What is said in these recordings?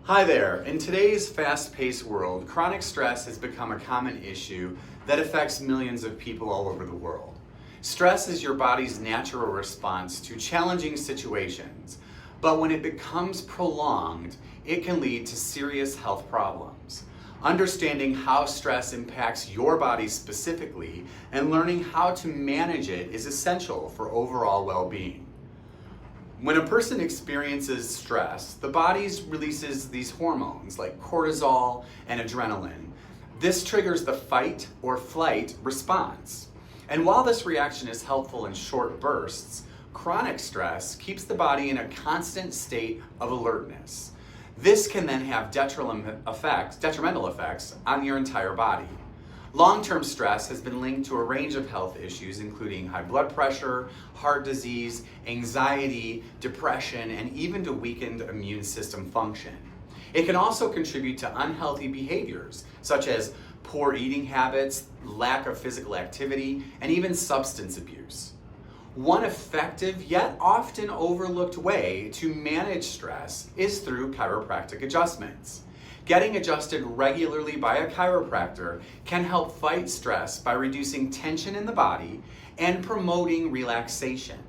Hi there. In today's fast-paced world, chronic stress has become a common issue that affects millions of people all over the world. Stress is your body's natural response to challenging situations, but when it becomes prolonged, it can lead to serious health problems. Understanding how stress impacts your body specifically and learning how to manage it is essential for overall well-being. When a person experiences stress, the body releases these hormones like cortisol and adrenaline. This triggers the fight or flight response. And while this reaction is helpful in short bursts, chronic stress keeps the body in a constant state of alertness. This can then have detrimental effects on your entire body. Long-term stress has been linked to a range of health issues, including high blood pressure, heart disease, anxiety, depression, and even to weakened immune system function. It can also contribute to unhealthy behaviors, such as poor eating habits, lack of physical activity, and even substance abuse. One effective yet often overlooked way to manage stress is through chiropractic adjustments. Getting adjusted regularly by a chiropractor can help fight stress by reducing tension in the body and promoting relaxation.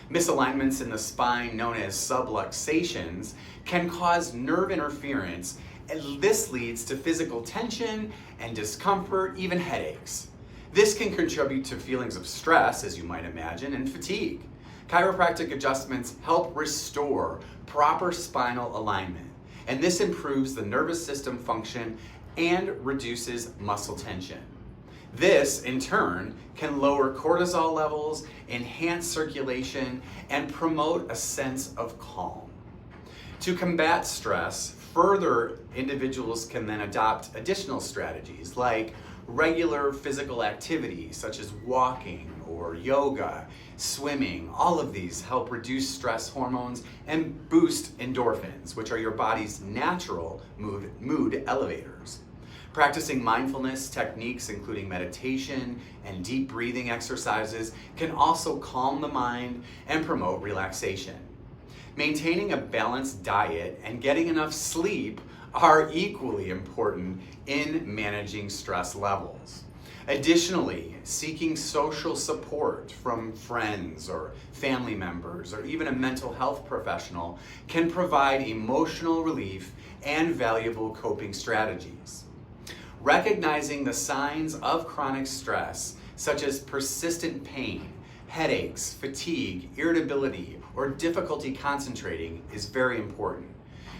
Misalignments in the spine, known as subluxations, can cause nerve interference, and this leads to physical tension and discomfort, even headaches. This can contribute to feelings of stress, as you might imagine, and fatigue. Chiropractic adjustments help restore proper spinal alignment, and this improves the nervous system function and reduces muscle tension. This, in turn, can lower cortisol levels, enhance circulation, and promote a sense of calm. To combat stress, further individuals can then adopt additional strategies like regular physical activity such as walking or yoga, swimming. All of these help reduce stress hormones and boost endorphins, which are your body's natural mood elevators. Practicing mindfulness techniques, including meditation and deep breathing exercises, can also calm the mind and promote relaxation. Maintaining a balanced diet and getting enough sleep are equally important in managing stress levels. Additionally, seeking social support from friends or family members or even a mental health professional can provide emotional relief and valuable coping strategies. Recognizing the signs of chronic stress, such as persistent pain, headaches, fatigue, irritability, or difficulty concentrating, is very important.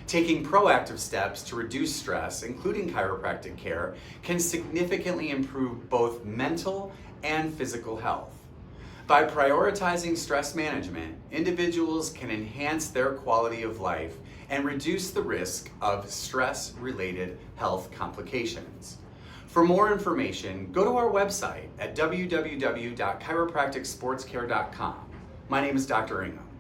Taking proactive steps to reduce stress, including chiropractic care, can significantly improve both mental and physical health. By prioritizing stress management, individuals can enhance their quality of life and reduce the risk of stress-related health complications. For more information, go to our website at www.chiropracticsportscare.com. My name is Dr. Ingham.